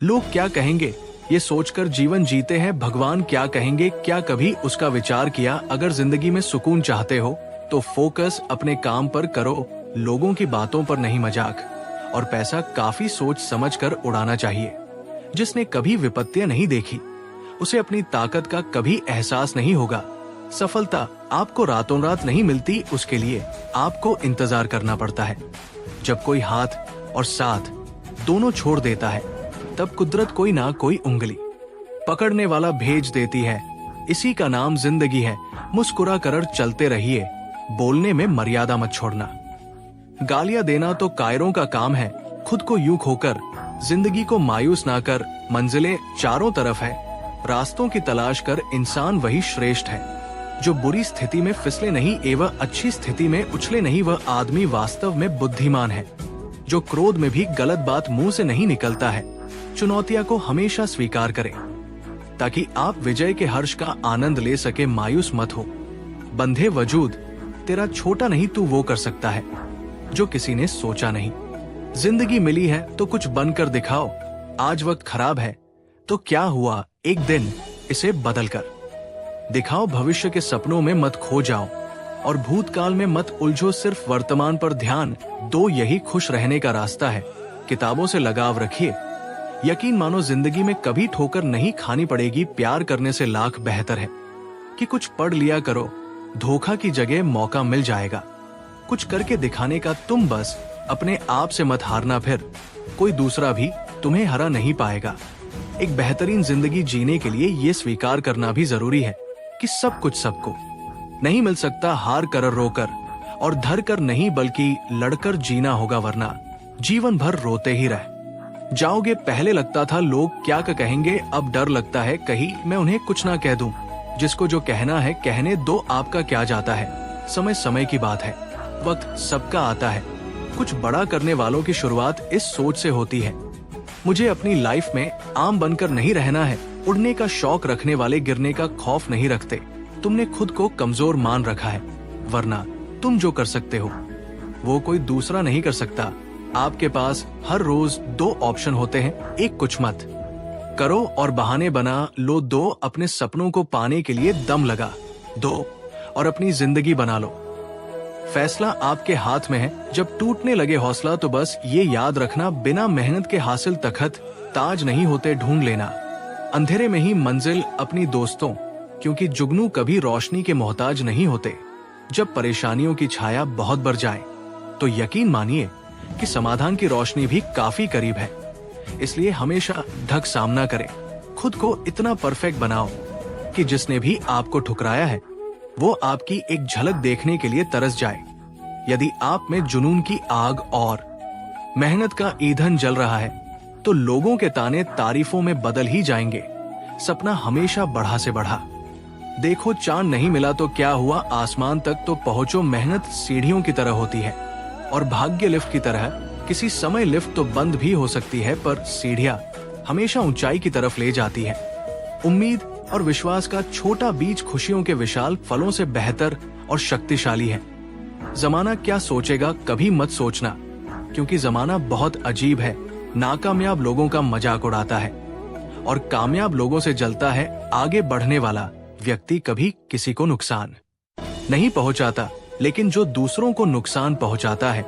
लोग क्या कहेंगे ये सोचकर जीवन जीते हैं, भगवान क्या कहेंगे क्या कभी उसका विचार किया? अगर जिंदगी में सुकून चाहते हो तो फोकस अपने काम पर करो, लोगों की बातों पर नहीं। मजाक और पैसा काफी सोच समझ कर उड़ाना चाहिए। जिसने कभी विपत्तियां नहीं देखी उसे अपनी ताकत का कभी एहसास नहीं होगा। सफलता आपको रातों रात नहीं मिलती, उसके लिए आपको इंतजार करना पड़ता है। जब कोई हाथ और साथ दोनों छोड़ देता है तब कुदरत कोई ना कोई उंगली पकड़ने वाला भेज देती है। इसी का नाम जिंदगी है। मुस्कुरा कर चलते रहिए, बोलने में मर्यादा मत छोड़ना। गालियां देना तो कायरों का काम है, खुद को यूं खोकर जिंदगी को मायूस ना कर। मंजिलें चारों तरफ है, रास्तों की तलाश कर, इंसान वही श्रेष्ठ है जो बुरी स्थिति में फिसले नहीं एवं अच्छी स्थिति में उछले नहीं। वह आदमी वास्तव में बुद्धिमान है जो क्रोध में भी गलत बात मुंह से नहीं निकलता है। चुनौतियां को हमेशा स्वीकार करें ताकि आप विजय के हर्ष का आनंद ले सके। मायूस मत हो, बंधे वजूद तेरा छोटा नहीं, तू वो कर सकता है जो किसी ने सोचा नहीं। जिंदगी मिली है तो कुछ बनकर दिखाओ। आज वक्त खराब है तो क्या हुआ, एक दिन इसे बदल कर दिखाओ। भविष्य के सपनों में मत खो जाओ और भूतकाल में मत उलझो, सिर्फ वर्तमान पर ध्यान दो, यही खुश रहने का रास्ता है। किताबों से लगाव रखिए, यकीन मानो जिंदगी में कभी ठोकर नहीं खानी पड़ेगी। प्यार करने से लाख बेहतर है कि कुछ पढ़ लिया करो, धोखा की जगह मौका मिल जाएगा। कुछ करके दिखाने का, तुम बस अपने आप से मत हारना, फिर कोई दूसरा भी तुम्हें हरा नहीं पाएगा। एक बेहतरीन जिंदगी जीने के लिए ये स्वीकार करना भी जरूरी है कि सब कुछ सबको नहीं मिल सकता। हार कर रोकर और धर कर नहीं बल्कि लड़कर जीना होगा, वरना जीवन भर रोते ही रह जाओगे। पहले लगता था लोग क्या कहेंगे, अब डर लगता है कहीं मैं उन्हें कुछ ना कह दूं। जिसको जो कहना है कहने दो, आपका क्या जाता है। समय समय की बात है, वक्त सबका आता है। कुछ बड़ा करने वालों की शुरुआत इस सोच से होती है, मुझे अपनी लाइफ में आम बनकर नहीं रहना है। उड़ने का शौक रखने वाले गिरने का खौफ नहीं रखते। तुमने खुद को कमजोर मान रखा है, वरना तुम जो कर सकते हो वो कोई दूसरा नहीं कर सकता। आपके पास हर रोज दो ऑप्शन होते हैं, एक कुछ मत करो और बहाने बना लो, दो अपने सपनों को पाने के लिए दम लगा दो और अपनी जिंदगी बना लो। फैसला आपके हाथ में है, जब टूटने लगे हौसला तो बस ये याद रखना, बिना मेहनत के हासिल तखत ताज नहीं होते, ढूंढ लेना अंधेरे में ही मंजिल अपनी दोस्तों, क्योंकि जुगनू कभी रोशनी के मोहताज नहीं होते। जब परेशानियों की छाया बहुत बढ़ जाए तो यकीन मानिए कि समाधान की रोशनी भी काफी करीब है। इसलिए हमेशा ढक सामना करें, खुद को इतना परफेक्ट बनाओ कि जिसने भी आपको ठुकराया है वो आपकी एक झलक देखने के लिए तरस जाए। यदि आप में जुनून की आग और मेहनत का ईंधन जल रहा है तो लोगों के ताने तारीफों में बदल ही जाएंगे। सपना हमेशा बढ़ा से बढ़ा। देखो चांद नहीं मिला तो क्या हुआ, आसमान तक तो पहुंचो। मेहनत सीढ़ियों की तरह होती है और भाग्य लिफ्ट की तरह। किसी समय लिफ्ट तो बंद भी हो सकती है, पर सीढ़ियां हमेशा ऊंचाई की तरफ ले जाती है। उम्मीद और विश्वास का छोटा बीज खुशियों के विशाल फलों से बेहतर और शक्तिशाली है। जमाना क्या सोचेगा कभी मत सोचना, क्योंकि जमाना बहुत अजीब है। नाकामयाब लोगों का मजाक उड़ाता है और कामयाब लोगों से जलता है। आगे बढ़ने वाला व्यक्ति कभी किसी को नुकसान नहीं पहुंचाता, लेकिन जो दूसरों को नुकसान पहुंचाता है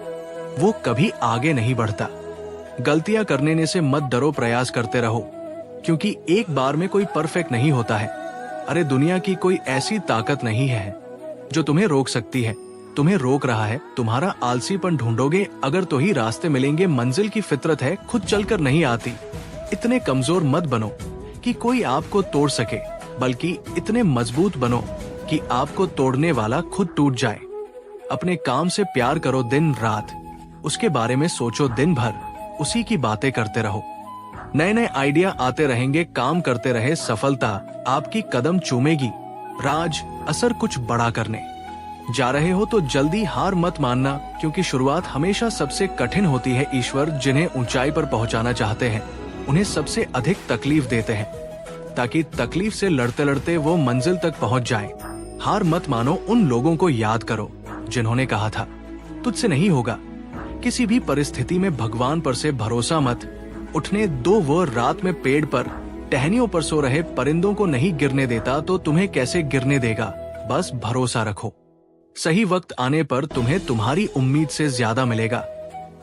वो कभी आगे नहीं बढ़ता। गलतियां करने से मत डरो, प्रयास करते रहो, क्योंकि एक बार में कोई परफेक्ट नहीं होता है। अरे दुनिया की कोई ऐसी ताकत नहीं है जो तुम्हें रोक सकती है। तुम्हें रोक रहा है तुम्हारा आलसीपन। ढूंढोगे अगर तो ही रास्ते मिलेंगे। मंजिल की फितरत है, खुद चलकर नहीं आती। इतने कमजोर मत बनो कि कोई आपको तोड़ सके, बल्कि इतने मजबूत बनो कि आपको तोड़ने वाला खुद टूट जाए। अपने काम से प्यार करो दिन रात, उसके बारे में सोचो दिन भर, उसी की बातें करते रहो। नए नए आइडिया आते रहेंगे, काम करते रहे, सफलता आपकी कदम चूमेगी। राज असर कुछ बड़ा करने जा रहे हो तो जल्दी हार मत मानना, क्योंकि शुरुआत हमेशा सबसे कठिन होती है। ईश्वर जिन्हें ऊंचाई पर पहुंचाना चाहते हैं उन्हें सबसे अधिक तकलीफ देते हैं, ताकि तकलीफ से लड़ते लड़ते वो मंजिल तक पहुंच जाए। हार मत मानो, उन लोगों को याद करो जिन्होंने कहा था तुझसे नहीं होगा। किसी भी परिस्थिति में भगवान पर से भरोसा मत उठने दो। वो रात में पेड़ पर टहनियों पर सो रहे परिंदों को नहीं गिरने देता तो तुम्हें कैसे गिरने देगा। बस भरोसा रखो, सही वक्त आने पर तुम्हें तुम्हारी उम्मीद से ज्यादा मिलेगा।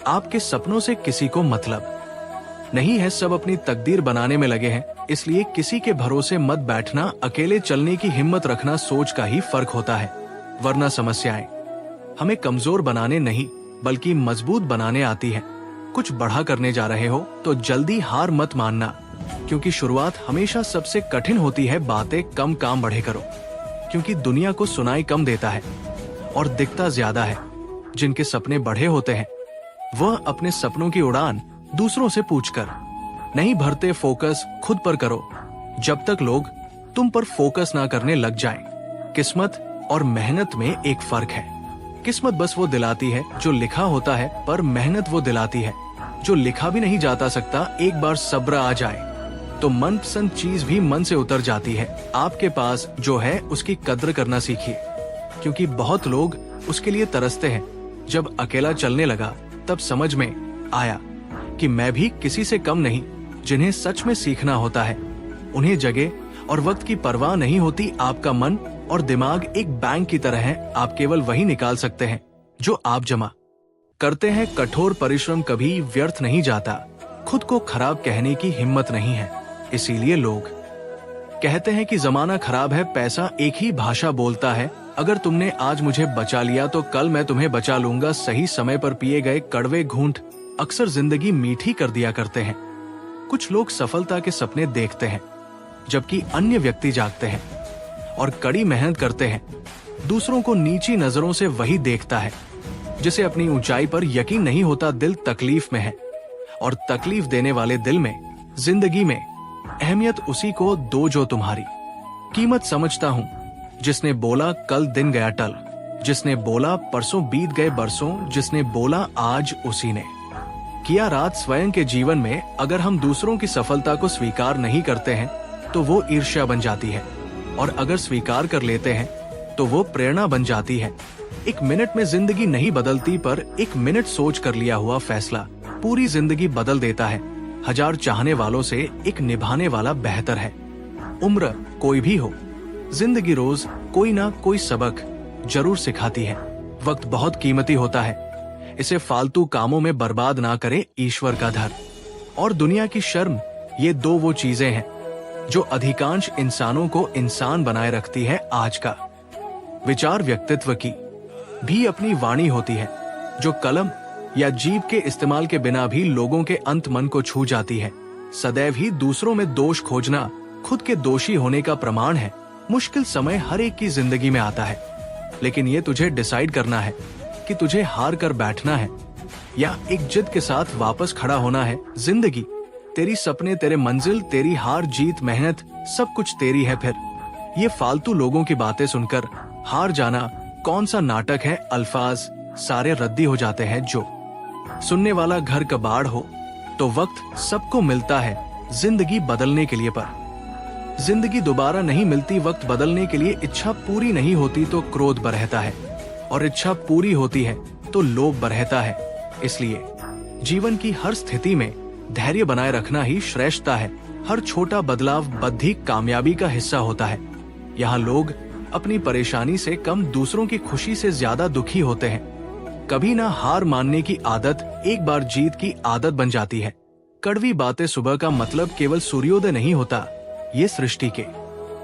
आपके सपनों से किसी को मतलब नहीं है, सब अपनी तकदीर बनाने में लगे हैं। इसलिए किसी के भरोसे मत बैठना, अकेले चलने की हिम्मत रखना सोच का ही फर्क होता है। वरना समस्याएं हमें कमजोर बनाने नहीं बल्कि मजबूत बनाने आती है। कुछ बड़ा करने जा रहे हो तो जल्दी हार मत मानना, क्योंकि शुरुआत हमेशा सबसे कठिन होती है। बातें कम, काम बढ़े करो, क्योंकि दुनिया को सुनाई कम देता है और दिखता ज्यादा है। जिनके सपने बड़े होते हैं वह अपने सपनों की उड़ान दूसरों से पूछकर नहीं भरते। फोकस खुद पर करो जब तक लोग तुम पर फोकस ना करने लग जाएं। किस्मत और मेहनत में एक फर्क है। किस्मत बस वो दिलाती है जो लिखा होता है, पर मेहनत वो दिलाती है जो लिखा भी नहीं जाता सकता। एक बार सब्र आ जाए तो मनपसंद चीज भी मन से उतर जाती है। आपके पास जो है उसकी कद्र करना सीखिए, क्योंकि बहुत लोग उसके लिए तरसते हैं। जब अकेला चलने लगा तब समझ में आया कि मैं भी किसी से कम नहीं। जिन्हें सच में सीखना होता है उन्हें जगह और वक्त की परवाह नहीं होती। आपका मन और दिमाग एक बैंक की तरह है, आप केवल वही निकाल सकते हैं जो आप जमा करते हैं। कठोर परिश्रम कभी व्यर्थ नहीं जाता। खुद को खराब कहने की हिम्मत नहीं है, इसीलिए लोग कहते हैं कि जमाना खराब है। पैसा एक ही भाषा बोलता है। अगर तुमने आज मुझे बचा लिया तो कल मैं तुम्हें बचा लूंगा। सही समय पर पिए गए कड़वे घूंट अक्सर जिंदगी मीठी कर दिया करते हैं। कुछ लोग सफलता के सपने देखते हैं जबकि अन्य व्यक्ति जागते हैं और कड़ी मेहनत करते हैं। दूसरों को नीची नजरों से वही देखता है जिसे अपनी ऊंचाई पर यकीन नहीं होता। दिल तकलीफ में है और तकलीफ देने वाले दिल में जिंदगी में अहमियत उसी को दो जो तुम्हारी कीमत समझता हूँ। जिसने बोला कल दिन गया टल, जिसने बोला परसों बीत गए बरसों, जिसने बोला आज उसी ने किया रात स्वयं के जीवन में। अगर हम दूसरों की सफलता को स्वीकार नहीं करते हैं तो वो ईर्ष्या बन जाती है, और अगर स्वीकार कर लेते हैं तो वो प्रेरणा बन जाती है। एक मिनट में जिंदगी नहीं बदलती, पर एक मिनट सोच कर लिया हुआ फैसला पूरी जिंदगी बदल देता है। हजार चाहने वालों से एक निभाने वाला बेहतर है। उम्र कोई भी हो, जिंदगी रोज कोई ना कोई सबक जरूर सिखाती है। वक्त बहुत कीमती होता है, इसे फालतू कामों में बर्बाद ना करे। ईश्वर का डर और दुनिया की शर्म, ये दो वो चीजें हैं जो अधिकांश इंसानों को इंसान बनाए रखती है। आज का विचार व्यक्तित्व की भी अपनी वाणी होती है, जो कलम या जीभ के इस्तेमाल के बिना भी लोगों के अंत मन को छू जाती है। सदैव ही दूसरों में दोष खोजना खुद के दोषी होने का प्रमाण है। मुश्किल समय हर एक की जिंदगी में आता है, लेकिन ये तुझे डिसाइड करना है कि तुझे हार कर बैठना है या एक जिद के साथ वापस खड़ा होना है। जिंदगी तेरी, सपने तेरे, मंजिल तेरी, हार जीत मेहनत सब कुछ तेरी है। फिर ये फालतू लोगों की बातें सुनकर हार जाना कौन सा नाटक है। अल्फाज सारे रद्दी हो जाते हैं। जो सुनने वाला घर कबाड़ हो तो वक्त सबको मिलता है जिंदगी बदलने के लिए, पर जिंदगी दोबारा नहीं मिलती वक्त बदलने के लिए। इच्छा पूरी नहीं होती तो क्रोध बरहता है, और इच्छा पूरी होती है तो लोभ बरहता है। इसलिए जीवन की हर स्थिति में धैर्य बनाए रखना ही श्रेष्ठता है। हर छोटा बदलाव बद्धी कामयाबी का हिस्सा होता है। यहाँ लोग अपनी परेशानी से कम दूसरों की खुशी से ज्यादा दुखी होते हैं। कभी ना हार मानने की आदत एक बार जीत की आदत बन जाती है। कड़वी बातें सुबह का मतलब केवल सूर्योदय नहीं होता, ये सृष्टि के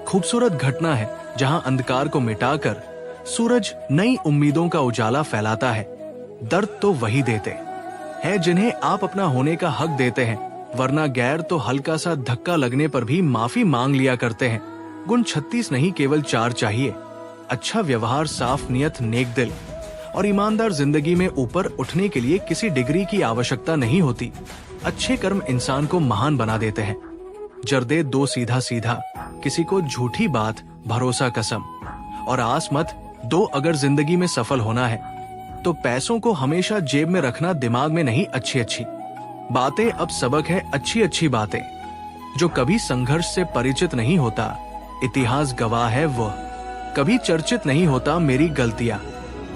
खूबसूरत घटना है जहाँ अंधकार को मिटाकर सूरज नई उम्मीदों का उजाला फैलाता है। दर्द तो वही देते हैं जिन्हें आप अपना होने का हक देते हैं, वरना गैर तो हल्का सा धक्का लगने पर भी माफी मांग लिया करते हैं। गुण 36 नहीं केवल 4 चाहिए। अच्छा व्यवहार, साफ नियत, नेक दिल और ईमानदार। जिंदगी में ऊपर उठने के लिए किसी डिग्री की आवश्यकता नहीं होती। अच्छे कर्म इंसान को महान बना देते हैं। जर्दे दो सीधा सीधा, किसी को झूठी बात भरोसा कसम, और आस मत दो। अगर जिंदगी में सफल होना है तो पैसों को हमेशा जेब में रखना, दिमाग में नहीं। अच्छी अच्छी बातें अब सबक है। अच्छी अच्छी बातें जो कभी संघर्ष से परिचित नहीं होता, इतिहास गवाह है वह कभी चर्चित नहीं होता। मेरी गलतियां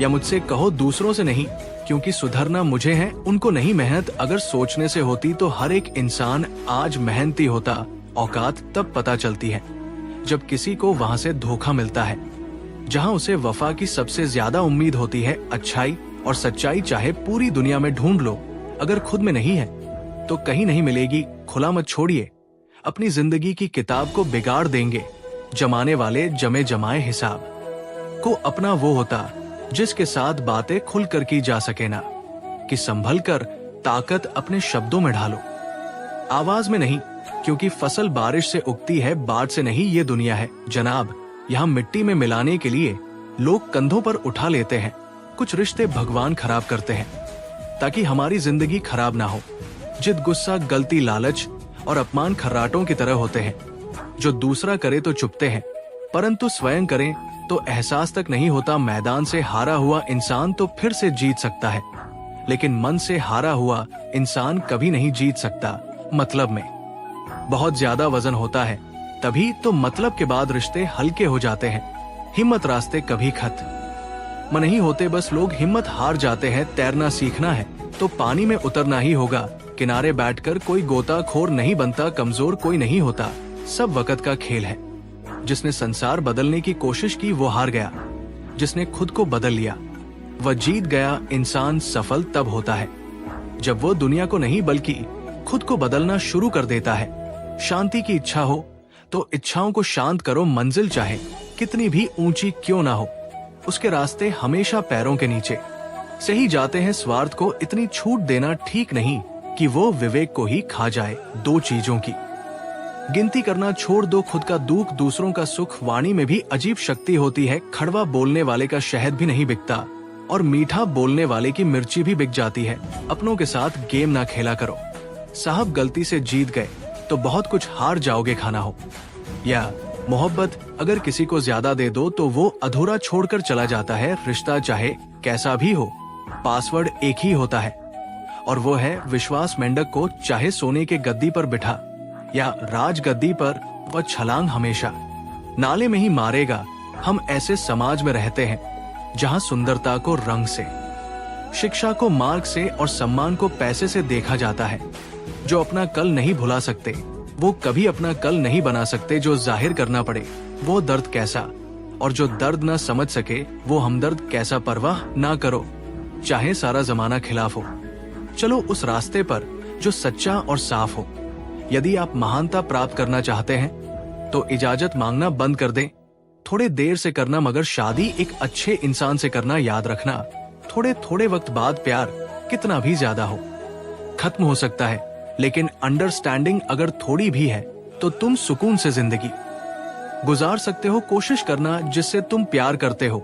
या मुझसे कहो दूसरों से नहीं, क्योंकि सुधरना मुझे है, उनको नहीं। मेहनत अगर सोचने से होती तो हर एक इंसान आज मेहनती होता। औकात तब पता चलती है जब किसी को वहां से धोखा मिलता है जहां उसे वफा की सबसे ज्यादा उम्मीद होती है। अच्छाई और सच्चाई चाहे पूरी दुनिया में ढूंढ लो, अगर खुद में नहीं है तो कहीं नहीं मिलेगी। खुला मत छोड़िए, अपनी जिंदगी की किताब को बिगाड़ देंगे जमाने वाले जमे जमाए हिसाब। को अपना वो होता जिसके साथ बातें खुलकर की जा सके ना कि संभल कर ताकत अपने शब्दों में ढालो, आवाज में नहीं, क्योंकि फसल बारिश से उगती है, बाढ़ से नहीं। ये दुनिया है जनाब, यहाँ मिट्टी में मिलाने के लिए लोग कंधों पर उठा लेते हैं। कुछ रिश्ते भगवान खराब करते हैं ताकि हमारी जिंदगी खराब ना हो। जिद, गुस्सा, गलती, लालच और अपमान खर्राटों की तरह होते हैं जो दूसरा करे तो चुपते हैं, परंतु स्वयं करें तो एहसास तक नहीं होता। मैदान से हारा हुआ इंसान तो फिर से जीत सकता है, लेकिन मन से हारा हुआ इंसान कभी नहीं जीत सकता। मतलब में बहुत ज्यादा वजन होता है, तभी तो मतलब के बाद रिश्ते हल्के हो जाते हैं। हिम्मत रास्ते कभी खत्म नहीं होते, बस लोग हिम्मत हार जाते हैं। तैरना सीखना है तो पानी में उतरना ही होगा। किनारे बैठकर कोई गोताखोर नहीं बनता, कमजोर कोई नहीं होता। सब वक्त का खेल है। जिसने संसार बदलने की कोशिश की वो हार गया, जिसने खुद को बदल लिया वह जीत गया। इंसान सफल तब होता है जब वो दुनिया को नहीं बल्कि खुद को बदलना शुरू कर देता है। शांति की इच्छा हो तो इच्छाओं को शांत करो। मंजिल चाहे कितनी भी ऊंची क्यों ना हो, उसके रास्ते हमेशा पैरों के नीचे से ही जाते हैं। स्वार्थ को इतनी छूट देना ठीक नहीं कि वो विवेक को ही खा जाए। दो चीजों की गिनती करना छोड़ दो, खुद का दुख, दूसरों का सुख। वाणी में भी अजीब शक्ति होती है। कड़वा बोलने वाले का शहद भी नहीं बिकता और मीठा बोलने वाले की मिर्ची भी बिक जाती है। अपनों के साथ गेम ना खेला करो। साहब गलती से जीत गए तो बहुत कुछ हार जाओगे खाना हो। या मोहब्बत अगर किसी को ज्यादा दे दो तो वो अधूरा छोड़कर चला जाता है। रिश्ता चाहे कैसा भी हो, पासवर्ड एक ही होता है और वो है विश्वास। मेंढक को चाहे सोने के गद्दी पर बिठा या राज गद्दी पर, वह छलांग हमेशा नाले में ही मारेगा। हम ऐसे समाज में रहते हैं जहां सुंदरता को रंग से, शिक्षा को मार्ग से और सम्मान को पैसे से देखा जाता है। जो अपना कल नहीं भुला सकते वो कभी अपना कल नहीं बना सकते। जो जाहिर करना पड़े वो दर्द कैसा, और जो दर्द ना समझ सके वो हमदर्द कैसा। परवाह ना करो चाहे सारा जमाना खिलाफ हो, चलो उस रास्ते पर जो सच्चा और साफ हो। यदि आप महानता प्राप्त करना चाहते हैं तो इजाजत मांगना बंद कर दें। थोड़े देर से करना, मगर शादी एक अच्छे इंसान से करना। याद रखना, थोड़े थोड़े वक्त बाद प्यार कितना भी ज्यादा हो खत्म हो सकता है, लेकिन अंडरस्टैंडिंग अगर थोड़ी भी है तो तुम सुकून से जिंदगी गुजार सकते हो। कोशिश करना जिससे तुम प्यार करते हो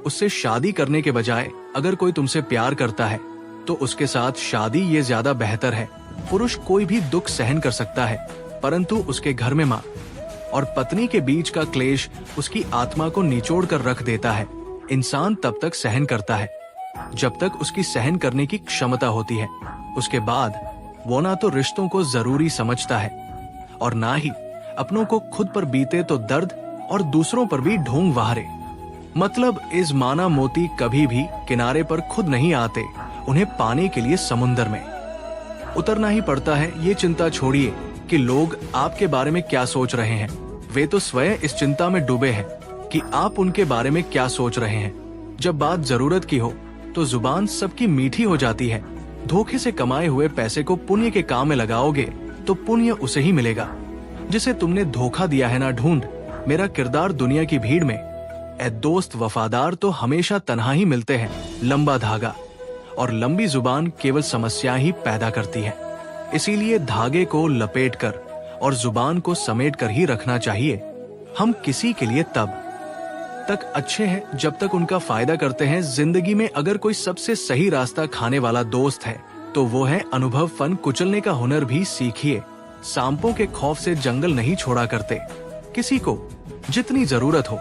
उससे शादी करने के बजाय अगर कोई तुमसे प्यार करता है तो उसके साथ शादी, ये ज्यादा बेहतर है। पुरुष कोई भी दुख सहन कर सकता है, परंतु उसके घर में माँ और पत्नी के बीच का क्लेश उसकी आत्मा को निचोड़ कर रख देता है। इंसान तब तक सहन करता है जब तक उसकी सहन करने की क्षमता होती है। उसके बाद वो ना तो रिश्तों को जरूरी समझता है और ना ही अपनों को। खुद पर बीते तो दर्द और दूसरों पर भी ढोंग वहारे। मतलब इस माना मोती कभी भी किनारे पर खुद नहीं आते, उन्हें पाने के लिए समुंदर में उतरना ही पड़ता है। ये चिंता छोड़िए कि लोग आपके बारे में क्या सोच रहे हैं, वे तो स्वयं इस चिंता में डूबे हैं कि आप उनके बारे में क्या सोच रहे हैं। जब बात जरूरत की हो तो जुबान सबकी मीठी हो जाती है। धोखे से कमाए हुए पैसे को पुण्य के काम में लगाओगे तो पुण्य उसे ही मिलेगा जिसे तुमने धोखा दिया है। ना ढूंढ मेरा किरदार दुनिया की भीड़ में, ए दोस्त वफादार तो हमेशा तन्हा ही मिलते हैं। लंबा धागा और लंबी जुबान केवल समस्या ही पैदा करती है। इसीलिए धागे को लपेटकर और जुबान को समेटकर ही रखना चाहिए। हम किसी के लिए तब तक अच्छे हैं जब तक उनका फायदा करते हैं। जिंदगी में अगर कोई सबसे सही रास्ता खाने वाला दोस्त है तो वो है अनुभव। फन कुचलने का हुनर भी सीखिए। सांपों के खौफ से जंगल नहीं छोड़ा करते। किसी को जितनी जरूरत हो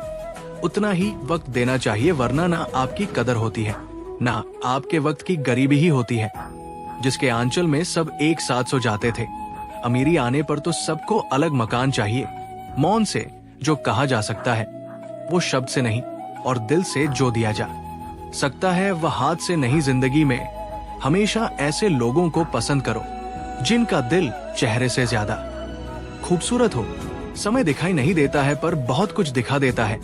उतना ही वक्त देना चाहिए, वरना ना आपकी कदर होती है ना आपके वक्त की गरीबी ही होती है। जिसके आंचल में सब एक साथ सो जाते थे, अमीरी आने पर तो सबको अलग मकान चाहिए। मौन से जो कहा जा सकता है वो शब्द से नहीं और दिल से जो दिया जा सकता है वह हाथ से नहीं। जिंदगी में हमेशा ऐसे लोगों को पसंद करो जिनका दिल चेहरे से ज्यादा खूबसूरत हो। समय दिखाई नहीं देता है पर बहुत कुछ दिखा देता है।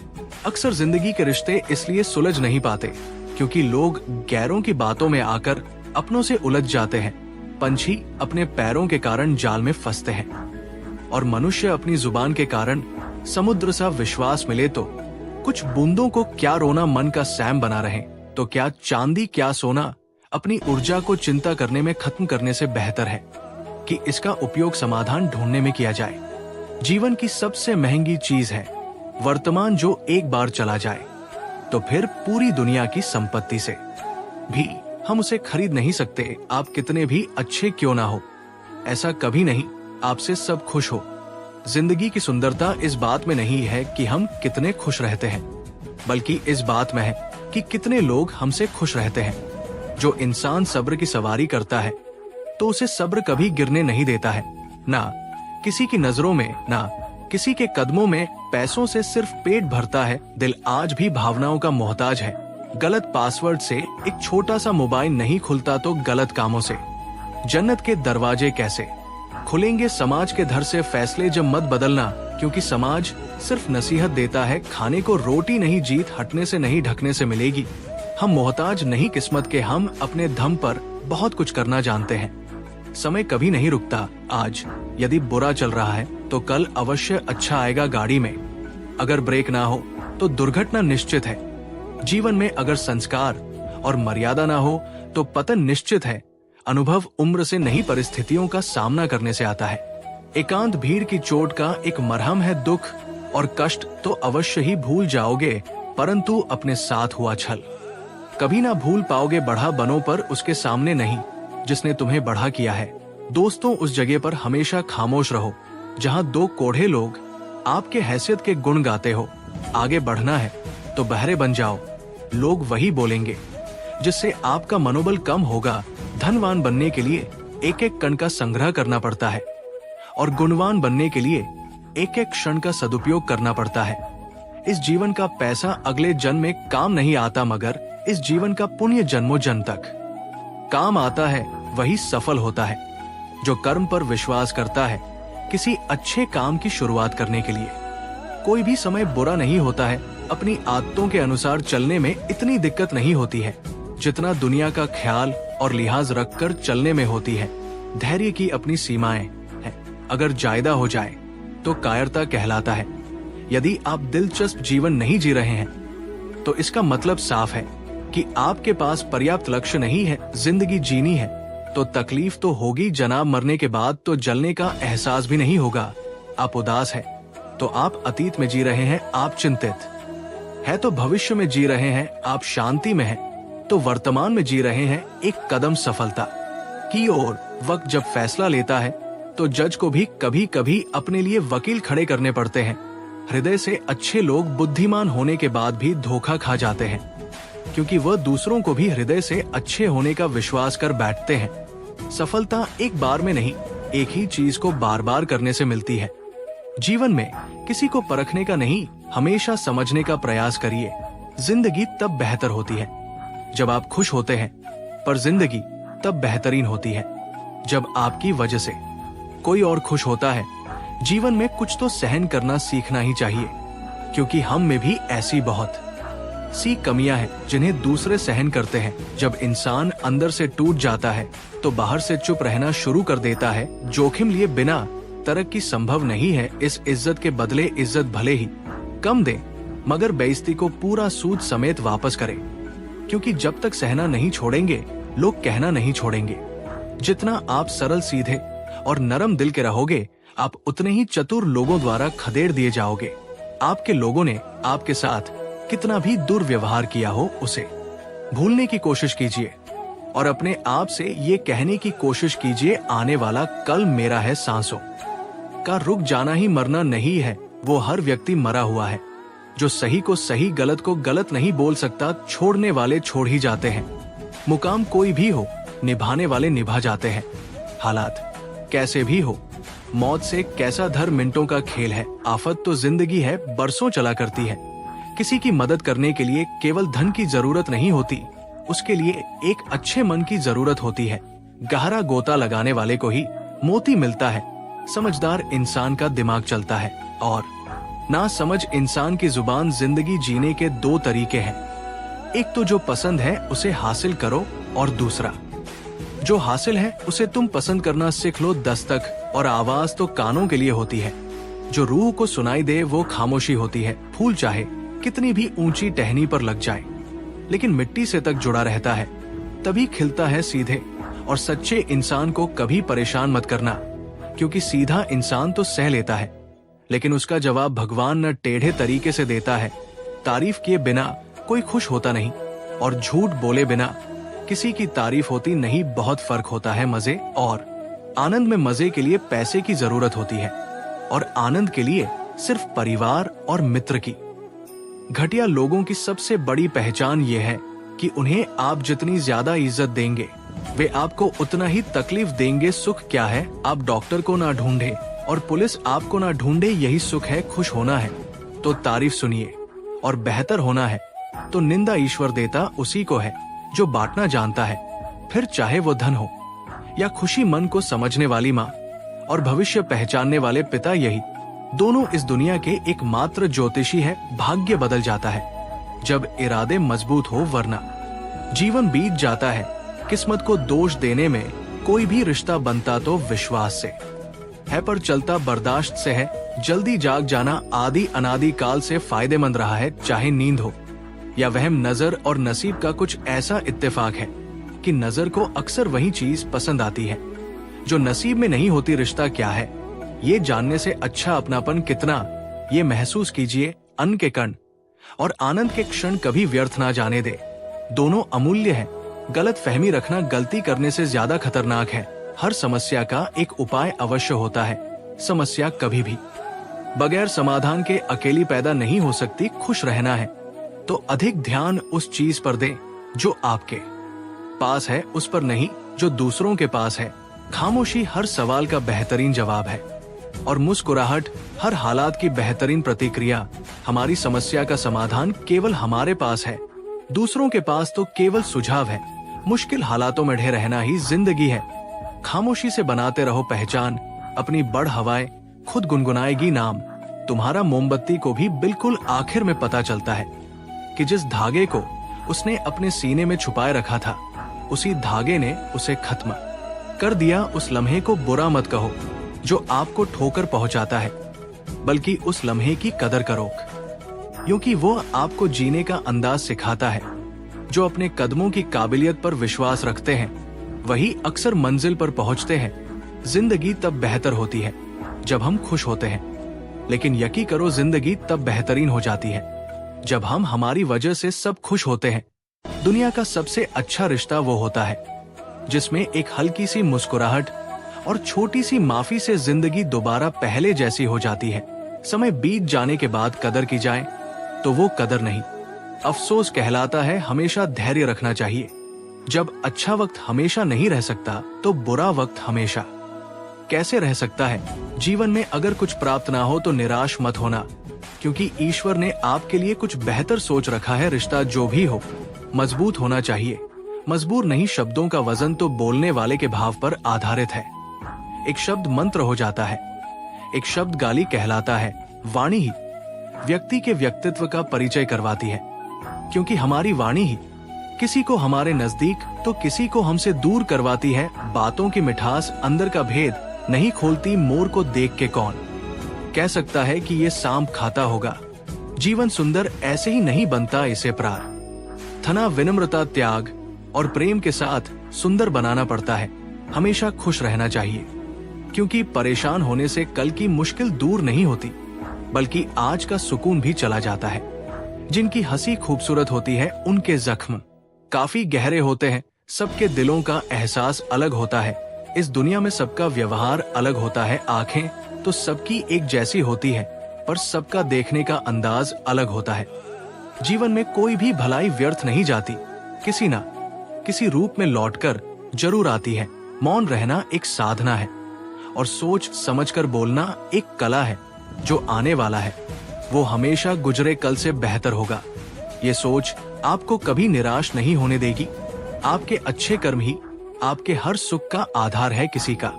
अक्सर जिंदगी के रिश्ते इसलिए सुलझ नहीं पाते क्योंकि लोग गैरों की बातों में आकर अपनों से उलझ जाते हैं। पंछी अपने पैरों के कारण जाल में फंसते हैं और मनुष्य अपनी जुबान के कारण समुद्र सा विश्वास मिले तो कुछ बूंदों को क्या रोना मन का सैम बना रहे, तो क्या चांदी क्या सोना अपनी ऊर्जा को चिंता करने में खत्म करने से बेहतर है कि इसका उपयोग समाधान ढूंढने में किया जाए। जीवन की सबसे महंगी चीज है वर्तमान, जो एक बार चला जाए तो फिर पूरी दुनिया की संपत्ति से भी हम उसे खरीद नहीं सकते। आप कितने भी अच्छे क्यों ना हो, ऐसा कभी नहीं आपसे सब खुश हो। जिंदगी की सुंदरता इस बात में नहीं है कि हम कितने खुश रहते हैं, बल्कि इस बात में है कि कितने लोग हमसे खुश रहते हैं। जो इंसान सब्र की सवारी करता है तो उसे सब्र कभी गिरने नहीं देता है, ना किसी की नजरों में, ना किसी के कदमों में। पैसों से सिर्फ पेट भरता है, दिल आज भी भावनाओं का मोहताज है। गलत पासवर्ड से एक छोटा सा मोबाइल नहीं खुलता तो गलत कामों से जन्नत के दरवाजे कैसे खुलेंगे। समाज के धर से फैसले जब मत बदलना, क्योंकि समाज सिर्फ नसीहत देता है। खाने को रोटी नहीं, जीत हटने से नहीं ढकने से मिलेगी। हम मोहताज नहीं किस्मत के, हम अपने दम पर बहुत कुछ करना जानते हैं। समय कभी नहीं रुकता। आज यदि बुरा चल रहा है तो कल अवश्य अच्छा आएगा। गाड़ी में अगर ब्रेक ना हो तो दुर्घटना निश्चित है। जीवन में अगर संस्कार और मर्यादा ना हो तो पतन निश्चित है। अनुभव उम्र से नहीं परिस्थितियों का सामना करने से आता है। एकांत भीड़ की चोट का एक मरहम है। दुख और कष्ट तो अवश्य ही भूल जाओगे, परंतु अपने साथ हुआ छल कभी ना भूल पाओगे। बढ़ा बनो पर उसके सामने नहीं जिसने तुम्हें बढ़ा किया है। दोस्तों, उस जगह पर हमेशा खामोश रहो जहां दो कोढ़े लोग आपके हैसियत के गुण गाते हो। आगे बढ़ना है तो बहरे बन जाओ, लोग वही बोलेंगे जिससे आपका मनोबल कम होगा। धनवान बनने के लिए एक एक कण का संग्रह करना पड़ता है और गुणवान बनने के लिए एक एक क्षण का सदुपयोग करना पड़ता है। इस जीवन का पैसा अगले जन्म में काम नहीं आता, मगर इस जीवन का पुण्य जन्मों जन्म तक काम आता है। वही सफल होता है जो कर्म पर विश्वास करता है किसी अच्छे काम की शुरुआत करने के लिए। कोई भी समय बुरा नहीं होता है। अपनी आदतों के अनुसार चलने में इतनी दिक्कत नहीं होती है जितना दुनिया का ख्याल और लिहाज रखकर चलने में होती है। धैर्य की अपनी सीमाएं हैं। अगर जायदा हो जाए तो कायरता कहलाता है। यदि आप दिलचस्प जीवन नहीं जी रहे हैं तो इसका मतलब साफ है कि आपके पास पर्याप्त लक्ष्य नहीं है। जिंदगी जीनी है तो तकलीफ तो होगी जनाब, मरने के बाद तो जलने का एहसास भी नहीं होगा। आप उदास है तो आप अतीत में जी रहे हैं, आप चिंतित है तो भविष्य में जी रहे हैं, आप शांति में हैं तो वर्तमान में जी रहे हैं एक कदम सफलता की ओर। वक्त जब फैसला लेता है तो जज को भी कभी कभी अपने लिए वकील खड़े करने पड़ते हैं। हृदय से अच्छे लोग बुद्धिमान होने के बाद भी धोखा खा जाते हैं, क्योंकि वह दूसरों को भी हृदय से अच्छे होने का विश्वास कर बैठते हैं। सफलता एक बार में नहीं, एक ही चीज को बार बार करने से मिलती है। जीवन में किसी को परखने का नहीं, हमेशा समझने का प्रयास करिए। जिंदगी तब बेहतर होती है जब आप खुश होते हैं, पर जिंदगी तब बेहतरीन होती है जब आपकी वजह से कोई और खुश होता है। जीवन में कुछ तो सहन करना सीखना ही चाहिए, क्योंकि हम में भी ऐसी बहुत सी कमियां हैं जिन्हें दूसरे सहन करते हैं। जब इंसान अंदर से टूट जाता है तो बाहर से चुप रहना शुरू कर देता है। जोखिम लिए बिना तरक्की संभव नहीं है। इस इज्जत के बदले इज्जत भले ही कम दे, मगर बेइज्जती को पूरा सूद समेत वापस करें, क्योंकि जब तक सहना नहीं छोड़ेंगे लोग कहना नहीं छोड़ेंगे। जितना आप सरल सीधे और नरम दिल के रहोगे, आप उतने ही चतुर लोगों द्वारा खदेड़ दिए जाओगे। आपके लोगों ने आपके साथ कितना भी दुर्व्यवहार किया हो उसे भूलने की कोशिश कीजिए और अपने आप से ये कहने की कोशिश कीजिए, आने वाला कल मेरा है। सांसों का रुक जाना ही मरना नहीं है, वो हर व्यक्ति मरा हुआ है। जो सही को सही, गलत को गलत नहीं बोल सकता, छोड़ने वाले छोड़ ही जाते हैं। मुकाम कोई भी हो, निभाने वाले निभा जाते हैं। हालात कैसे भी हो, मौत से कैसा धर मिनटों का खेल है। आफत तो जिंदगी है, बरसों चला करती है, किसी की मदद करने के लिए केवल धन की जरूरत नहीं होती, उसके लिए एक अच्छे मन की जरूरत होती है। गहरा गोता लगाने वाले को ही मोती मिलता है। समझदार इंसान का दिमाग चलता है और ना समझ इंसान की जुबान। जिंदगी जीने के दो तरीके हैं, एक तो जो पसंद है उसे हासिल करो और दूसरा जो हासिल है उसे तुम पसंद करना सीख लो। दस्तक और आवाज तो कानों के लिए होती है, जो रूह को सुनाई दे वो खामोशी होती है। फूल चाहे कितनी भी ऊंची टहनी पर लग जाए, लेकिन मिट्टी से तक जुड़ा रहता है, तभी खिलता है सीधे। और सच्चे इंसान को कभी परेशान मत करना, क्योंकि सीधा इंसान तो सह लेता है, लेकिन उसका जवाब भगवान न टेढ़े तरीके से देता है। तारीफ किए बिना कोई खुश होता नहीं, और झूठ बोले बिना किसी की तारीफ होती नहीं। बहुत फर्क होता है मजे और आनंद में। मजे के लिए पैसे की जरूरत होती है और आनंद के लिए सिर्फ परिवार और मित्र की। घटिया लोगों की सबसे बड़ी पहचान ये है कि उन्हें आप जितनी ज्यादा इज्जत देंगे, वे आपको उतना ही तकलीफ देंगे। सुख क्या है? आप डॉक्टर को ना ढूंढे और पुलिस आपको ना ढूंढे, यही सुख है। खुश होना है तो तारीफ सुनिए, और बेहतर होना है तो निंदा ईश्वर देता उसी को है जो बांटना जानता है, फिर चाहे वो धन हो या खुशी। मन को समझने वाली माँ और भविष्य पहचानने वाले पिता, यही दोनों इस दुनिया के एकमात्र ज्योतिषी है। भाग्य बदल जाता है जब इरादे मजबूत हो, वरना जीवन बीत जाता है। किस्मत को दोष देने में कोई भी रिश्ता बनता तो विश्वास से है, पर चलता बर्दाश्त से है। जल्दी जाग जाना आदि अनादि काल से फायदेमंद रहा है, चाहे नींद हो या वहम। नजर और नसीब का कुछ ऐसा इत्तेफाक है कि नजर को अक्सर वही चीज पसंद आती है जो नसीब में नहीं होती। रिश्ता क्या है ये जानने से अच्छा अपनापन कितना, ये महसूस कीजिए। अन्न के कण और आनंद के क्षण कभी व्यर्थ ना जाने दे, दोनों अमूल्य हैं। गलत फहमी रखना गलती करने से ज्यादा खतरनाक है। हर समस्या का एक उपाय अवश्य होता है। समस्या कभी भी बगैर समाधान के अकेली पैदा नहीं हो सकती। खुश रहना है तो अधिक ध्यान उस चीज पर दें जो आपके पास है, उस पर नहीं जो दूसरों के पास है। खामोशी हर सवाल का बेहतरीन जवाब है और मुस्कुराहट हर हालात की बेहतरीन प्रतिक्रिया। हमारी समस्या का समाधान केवल हमारे पास है, दूसरों के पास तो केवल सुझाव है। मुश्किल हालातों में ढे रहना ही जिंदगी है। खामोशी से बनाते रहो पहचान, अपनी बढ़ हवाएं खुद गुनगुनाएगी नाम। तुम्हारा मोमबत्ती को भी बिल्कुल आखिर में पता चलता है कि जिस धागे को उसने अपने सीने में छुपाए रखा था, उसी धागे ने उसे खत्म कर दिया। उस लम्हे को बुरा मत कहो जो आपको ठोकर पहुंचाता है, बल्कि उस लम्हे की कदर करो, क्योंकि वो आपको जीने का अंदाज सिखाता है। जो अपने कदमों की काबिलियत पर विश्वास रखते हैं वही अक्सर मंजिल पर पहुंचते हैं। जिंदगी तब बेहतर होती है जब हम खुश होते हैं, लेकिन यकीन करो जिंदगी तब बेहतरीन हो जाती है जब हम हमारी वजह से सब खुश होते हैं। दुनिया का सबसे अच्छा रिश्ता वो होता है जिसमें एक हल्की सी मुस्कुराहट और छोटी सी माफी से जिंदगी दोबारा पहले जैसी हो जाती है। समय बीत जाने के बाद कदर की जाए तो वो कदर नहीं, अफसोस कहलाता है। हमेशा धैर्य रखना चाहिए। जब अच्छा वक्त हमेशा नहीं रह सकता तो बुरा वक्त हमेशा कैसे रह सकता है। जीवन में अगर कुछ प्राप्त ना हो तो निराश मत होना, क्योंकि ईश्वर ने आपके लिए कुछ बेहतर सोच रखा है। रिश्ता जो भी हो मजबूत होना चाहिए, मजबूर नहीं। शब्दों का वजन तो बोलने वाले के भाव पर आधारित है। एक शब्द मंत्र हो जाता है, एक शब्द गाली कहलाता है। वाणी ही व्यक्ति के व्यक्तित्व का परिचय करवाती है, क्योंकि हमारी वाणी ही किसी को हमारे नजदीक तो किसी को हमसे दूर करवाती है। बातों की मिठास अंदर का भेद नहीं खोलती। मोर को देख के कौन कह सकता है कि ये सांप खाता होगा। जीवन सुंदर ऐसे ही नहीं बनता, इसे प्रार्थना, विनम्रता, त्याग और प्रेम के साथ सुंदर बनाना पड़ता है। हमेशा खुश रहना चाहिए, क्योंकि परेशान होने से कल की मुश्किल दूर नहीं होती, बल्कि आज का सुकून भी चला जाता है। जिनकी हंसी खूबसूरत होती है उनके जख्म काफी गहरे होते हैं। सबके दिलों का एहसास अलग होता है। इस दुनिया में सबका व्यवहार अलग होता है। आंखें तो सबकी एक जैसी होती है, पर सबका देखने का अंदाज अलग होता है। जीवन में कोई भी भलाई व्यर्थ नहीं जाती, किसी ना किसी रूप में लौटकर जरूर आती है। मौन रहना एक साधना है और सोच समझकर बोलना एक कला है जो आने वाला है। वो हमेशा गुजरे कल से बेहतर होगा। ये सोच आपको कभी निराश नहीं होने देगी। आपके अच्छे कर्म ही आपके हर सुख का आधार है। किसी का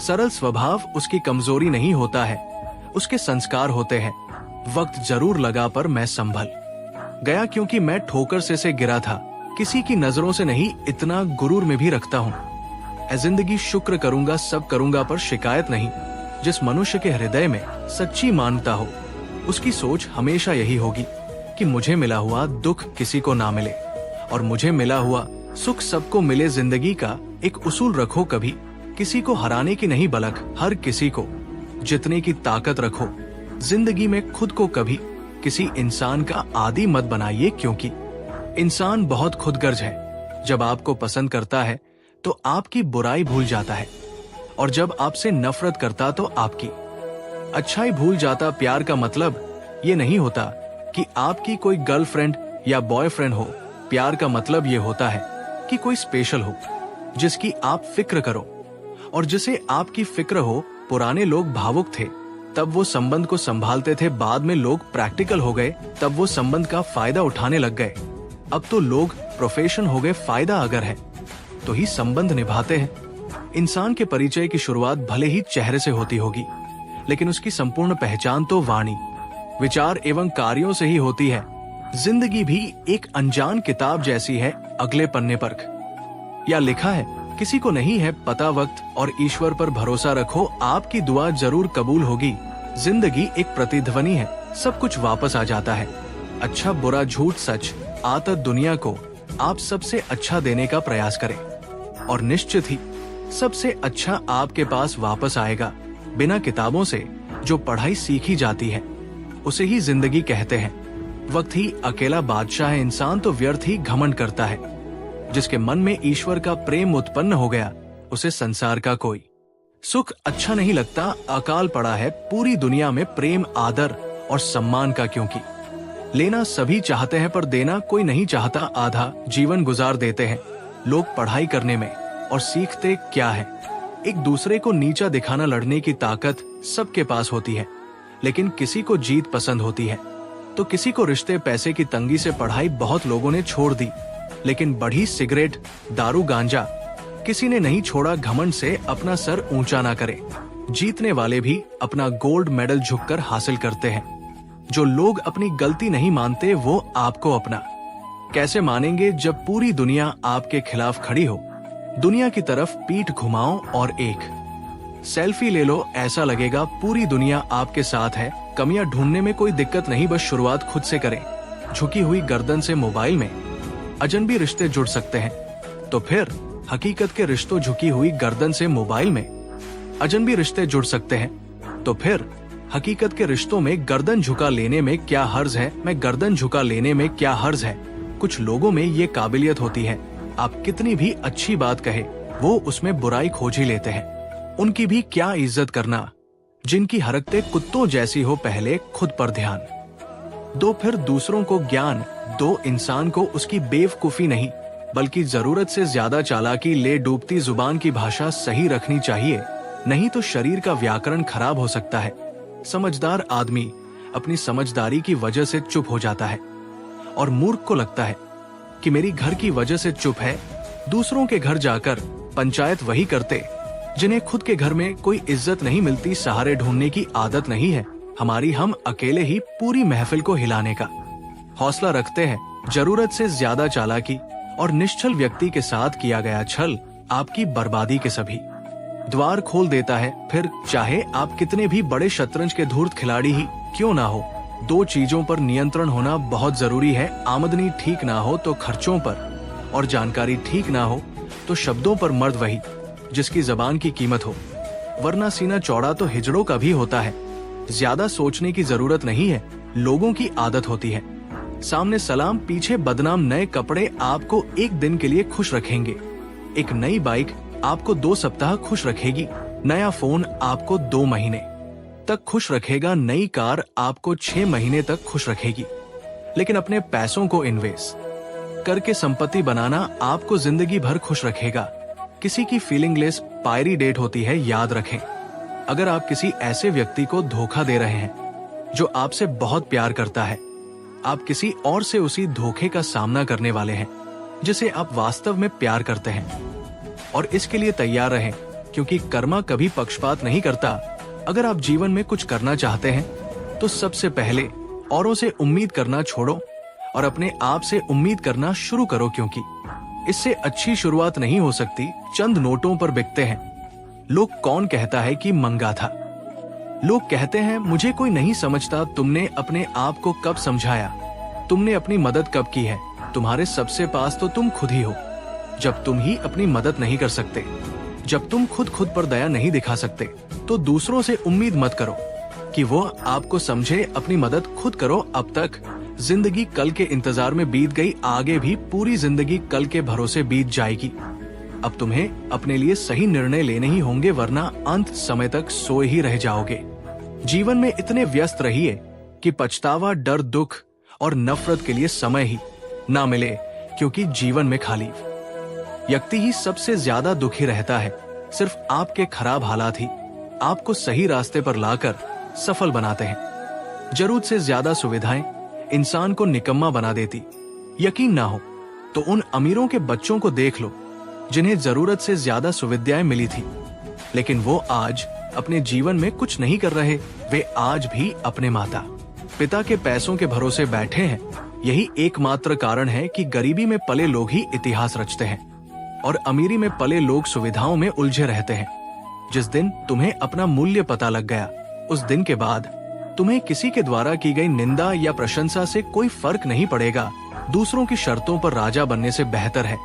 सरल स्वभाव उसकी कमजोरी नहीं होता है, उसके संस्कार होते हैं। वक्त जरूर लगा पर मैं संभल गया, क्योंकि मैं ठोकर से गिरा था। किसी की नजरों से नहीं, इतना गुरूर में भी रखता हूँ। जिंदगी शुक्र करूंगा, सब करूंगा पर शिकायत नहीं। जिस मनुष्य के हृदय में सच्ची मानवता हो, उसकी सोच हमेशा यही होगी कि मुझे मिला हुआ दुख किसी को ना मिले और मुझे मिला हुआ सुख सबको मिले। जिंदगी का एक उसूल रखो, कभी किसी को हराने की नहीं, बल्कि हर किसी को जितने की ताकत रखो। जिंदगी में खुद को कभी किसी इंसान का आदी मत बनाइए, क्योंकि इंसान बहुत खुदगर्ज है। जब आपको पसंद करता है तो आपकी बुराई भूल जाता है, और जब आपसे नफरत करता तो आपकी अच्छाई भूल जाता। प्यार का मतलब ये नहीं होता कि आपकी कोई गर्लफ्रेंड या बॉयफ्रेंड हो। प्यार का मतलब ये होता है कि कोई स्पेशल हो, जिसकी आप फिक्र करो और जिसे आपकी फिक्र हो। पुराने लोग भावुक थे, तब वो संबंध को संभालते थे। बाद में लोग प्रैक्टिकल हो गए, तब वो संबंध का फायदा उठाने लग गए। अब तो लोग प्रोफेशन हो गए। फायदा अगर है तो ही संबंध निभाते हैं। इंसान के परिचय की शुरुआत भले ही चेहरे से होती होगी, लेकिन उसकी संपूर्ण पहचान तो वाणी, विचार एवं कार्यों से ही होती है। जिंदगी भी एक अनजान किताब जैसी है। अगले पन्ने पर या लिखा है, किसी को नहीं है पता वक्त, और ईश्वर पर भरोसा रखो, आपकी दुआ जरूर कबूल होगी। जिंदगी एक प्रतिध्वनि है, सब कुछ वापस आ जाता है। अच्छा बुरा झूठ सच, आदत दुनिया को आप सबसे अच्छा देने का प्रयास करें, और निश्चित ही सबसे अच्छा आपके पास वापस आएगा। बिना किताबों से जो पढ़ाई सीखी जाती है, उसे ही जिंदगी कहते हैं। वक्त ही अकेला बादशाह है। इंसान तो व्यर्थ ही घमंड करता है। जिसके मन में ईश्वर का प्रेम उत्पन्न हो गया, उसे संसार का कोई सुख अच्छा नहीं लगता। अकाल पड़ा है पूरी दुनिया में प्रेम, आदर और सम्मान का, क्योंकि लेना सभी चाहते हैं पर देना कोई नहीं चाहता। आधा जीवन गुजार देते हैं लोग पढ़ाई करने में, और सीखते क्या है? एक दूसरे को नीचा दिखाना। लड़ने की ताकत सबके पास होती है, लेकिन किसी को जीत पसंद होती है तो किसी को रिश्ते। पैसे की तंगी से पढ़ाई बहुत लोगों ने छोड़ दी, लेकिन बढ़ी सिगरेट, दारू, गांजा किसी ने नहीं छोड़ा। घमंड से अपना सर ऊंचा ना करे। जीतने वाले भी अपना गोल्ड मेडल झुककर हासिल करते हैं। जो लोग अपनी गलती नहीं मानते, वो आपको अपना कैसे मानेंगे जब पूरी दुनिया आपके खिलाफ खड़ी हो? दुनिया की तरफ पीठ घुमाओ और एक सेल्फी ले लो, ऐसा लगेगा पूरी दुनिया आपके साथ है। कमियां ढूंढने में कोई दिक्कत नहीं, बस शुरुआत खुद से करें। झुकी हुई गर्दन से मोबाइल में अजनबी रिश्ते जुड़ सकते हैं, तो फिर हकीकत के रिश्तों झुकी हुई गर्दन से मोबाइल में अजनबी रिश्ते जुड़ सकते हैं, तो फिर हकीकत के रिश्तों में गर्दन झुका लेने में क्या हर्ज है? मैं गर्दन झुका लेने में क्या हर्ज है? कुछ लोगों में ये काबिलियत होती है, आप कितनी भी अच्छी बात कहे, वो उसमें बुराई खोज ही लेते हैं। उनकी भी क्या इज्जत करना, जिनकी हरकतें कुत्तों जैसी हो। पहले खुद पर ध्यान दो, फिर दूसरों को ज्ञान दो। इंसान को उसकी बेवकूफी नहीं, बल्कि जरूरत से ज्यादा चालाकी ले। डूबती जुबान की भाषा सही रखनी चाहिए, नहीं तो शरीर का व्याकरण खराब हो सकता है। समझदार आदमी अपनी समझदारी की वजह से चुप हो जाता है, और मूर्ख को लगता है कि मेरी घर की वजह से चुप है। दूसरों के घर जाकर पंचायत वही करते जिन्हें खुद के घर में कोई इज्जत नहीं मिलती। सहारे ढूंढने की आदत नहीं है हमारी, हम अकेले ही पूरी महफिल को हिलाने का हौसला रखते हैं। जरूरत से ज्यादा चालाकी और निश्चल व्यक्ति के साथ किया गया छल आपकी बर्बादी के सभी द्वार खोल देता है। फिर चाहे आप कितने भी बड़े शतरंज के धूर्त खिलाड़ी ही क्यों ना हो, दो चीजों पर नियंत्रण होना बहुत जरूरी है। आमदनी ठीक ना हो तो खर्चों पर, और जानकारी ठीक ना हो तो शब्दों पर। मर्द वही जिसकी जबान की कीमत हो, वरना सीना चौड़ा तो हिजड़ों का भी होता है। ज्यादा सोचने की जरूरत नहीं है, लोगों की आदत होती है। सामने सलाम, पीछे बदनाम। नए कपड़े आपको एक दिन के लिए खुश रखेंगे, एक नई बाइक आपको 2 सप्ताह खुश रखेगी, नया फोन आपको 2 महीने तक खुश रखेगा, नई कार आपको 6 महीने तक खुश रखेगी। लेकिन अपने पैसों को इन्वेस्ट करके संपत्ति बनाना आपको जिंदगी भर खुश रखेगा। किसी की फीलिंगलेस पायरी डेट होती है, याद रखें। अगर आप किसी ऐसे व्यक्ति को धोखा दे रहे हैं जो आपसे बहुत प्यार करता है। आप किसी और से उसी धोखे का सामना करने वाले हैं जिसे आप वास्तव में प्यार करते हैं। और इसके लिए तैयार रहें, क्योंकि कर्मा कभी पक्षपात नहीं करता। अगर आप जीवन में कुछ करना चाहते हैं तो सबसे पहले औरों से उम्मीद करना छोड़ो और अपने आप से उम्मीद करना शुरू करो, क्योंकि इससे अच्छी शुरुआत नहीं हो सकती। चंद नोटों पर बिकते हैं। लोग कौन कहता है कि मंगा था। लोग कहते हैं मुझे कोई नहीं समझता। तुमने अपने आप को कब समझाया? तुमने अपनी मदद कब की है? तुम्हारे सबसे पास तो तुम खुद ही हो। जब तुम ही अपनी मदद नहीं कर सकते, जब तुम खुद पर दया नहीं दिखा सकते, तो दूसरों से उम्मीद मत करो कि वो आपको समझे। अपनी मदद खुद करो। अब तक जिंदगी कल के इंतजार में बीत गई, आगे भी पूरी जिंदगी कल के भरोसे बीत जाएगी। अब तुम्हें अपने लिए सही निर्णय लेने ही होंगे, वरना अंत समय तक सोए ही रह जाओगे। जीवन में इतने व्यस्त रहिए कि पछतावा, डर, दुख और नफरत के लिए समय ही ना मिले, क्योंकि जीवन में खाली व्यक्ति ही सबसे ज्यादा दुखी रहता है। सिर्फ आपके खराब हालात ही आपको सही रास्ते पर लाकर सफल बनाते हैं। जरूरत से ज्यादा सुविधाएं इंसान को निकम्मा बना देती। यकीन ना हो तो उन अमीरों के बच्चों को देख लो जिन्हें जरूरत से ज्यादा सुविधाएं मिली थी, लेकिन वो आज अपने जीवन में कुछ नहीं कर रहे। वे आज भी अपने माता पिता के पैसों के भरोसे बैठे हैं। यही एकमात्र कारण है कि गरीबी में पले लोग ही इतिहास रचते हैं और अमीरी में पले लोग सुविधाओं में उलझे रहते हैं। जिस दिन तुम्हें अपना मूल्य पता लग गया, उस दिन के बाद तुम्हें किसी के द्वारा की गई निंदा या प्रशंसा से कोई फर्क नहीं पड़ेगा। दूसरों की शर्तों पर राजा बनने से बेहतर है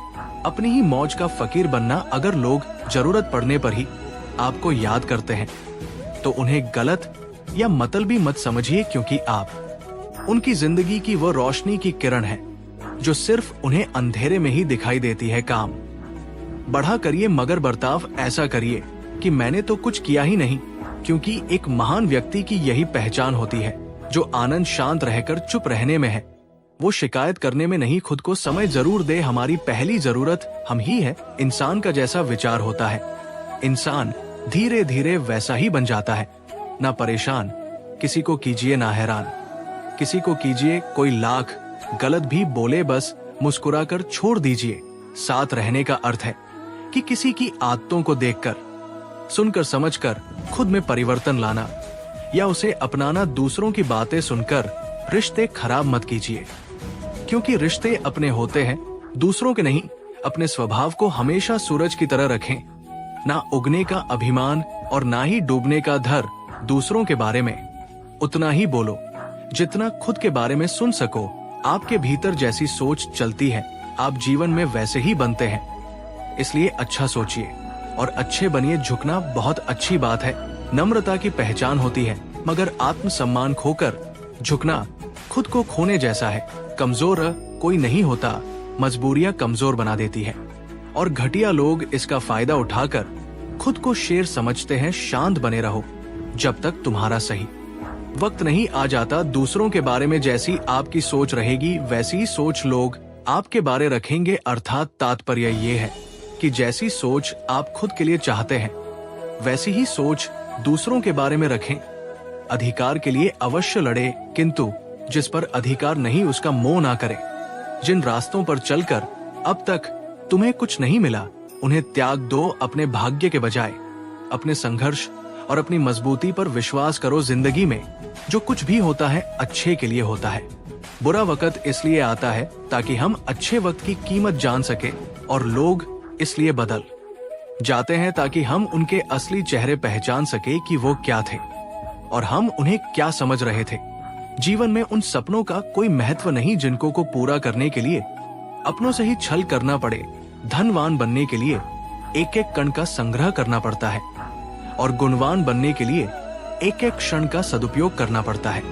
अपनी ही मौज का फकीर बनना। अगर लोग जरूरत पड़ने पर ही आपको याद करते हैं तो उन्हें गलत या मतलबी मत समझिए, क्योंकि आप उनकी जिंदगी की वो रोशनी की किरण है जो सिर्फ उन्हें अंधेरे में ही दिखाई देती है। काम बढ़ा करिए, मगर बर्ताव ऐसा करिए कि मैंने तो कुछ किया ही नहीं, क्योंकि एक महान व्यक्ति की यही पहचान होती है जो आनंद शांत रहकर चुप रहने में है। वो शिकायत करने में नहीं, खुद को समय जरूर दे। हमारी पहली जरूरत हम ही है। इंसान का जैसा विचार होता है, इंसान धीरे धीरे वैसा ही बन जाता है। ना परेशान किसी को कीजिए, ना हैरान किसी को कीजिए। कोई लाख गलत भी बोले, बस मुस्कुराकर छोड़ दीजिए। साथ रहने का अर्थ है कि किसी की आदतों को देखकर, सुनकर, समझकर खुद में परिवर्तन लाना या उसे अपनाना। दूसरों की बातें सुनकर रिश्ते खराब मत कीजिए, क्योंकि रिश्ते अपने होते हैं, दूसरों के नहीं। अपने स्वभाव को हमेशा सूरज की तरह रखें। ना उगने का अभिमान और ना ही डूबने का धर। दूसरों के बारे में उतना ही बोलो जितना खुद के बारे में सुन सको। आपके भीतर जैसी सोच चलती है, आप जीवन में वैसे ही बनते हैं। इसलिए अच्छा सोचिए और अच्छे बनिए। झुकना बहुत अच्छी बात है, नम्रता की पहचान होती है, मगर आत्मसम्मान खोकर झुकना खुद को खोने जैसा है। कमजोर कोई नहीं होता, मजबूरियां कमजोर बना देती है और घटिया लोग इसका फायदा उठाकर खुद को शेर समझते हैं। शांत बने रहो जब तक तुम्हारा सही वक्त नहीं आ जाता। दूसरों के बारे में जैसी आपकी सोच रहेगी, वैसी ही सोच लोग आपके बारे रखेंगे। अर्थात तात्पर्य ये है कि जैसी सोच आप खुद के लिए चाहते हैं, वैसी ही सोच दूसरों के बारे में रखें। अधिकार के लिए अवश्य लड़े, किंतु जिस पर अधिकार नहीं उसका मोह ना करें। जिन रास्तों पर चलकर अब तक तुम्हें कुछ नहीं मिला, उन्हें त्याग दो। अपने भाग्य के बजाय अपने संघर्ष और अपनी मजबूती पर विश्वास करो। जिंदगी में जो कुछ भी होता है अच्छे के लिए होता है। बुरा वक्त इसलिए आता है ताकि हम अच्छे वक्त की कीमत जान सके, और लोग इसलिए बदल जाते हैं ताकि हम उनके असली चेहरे पहचान सके कि वो क्या थे और हम उन्हें क्या समझ रहे थे। जीवन में उन सपनों का कोई महत्व नहीं जिनको को पूरा करने के लिए अपनों से ही छल करना पड़े। धनवान बनने के लिए एक एक कण का संग्रह करना पड़ता है और गुणवान बनने के लिए एक एक क्षण का सदुपयोग करना पड़ता है।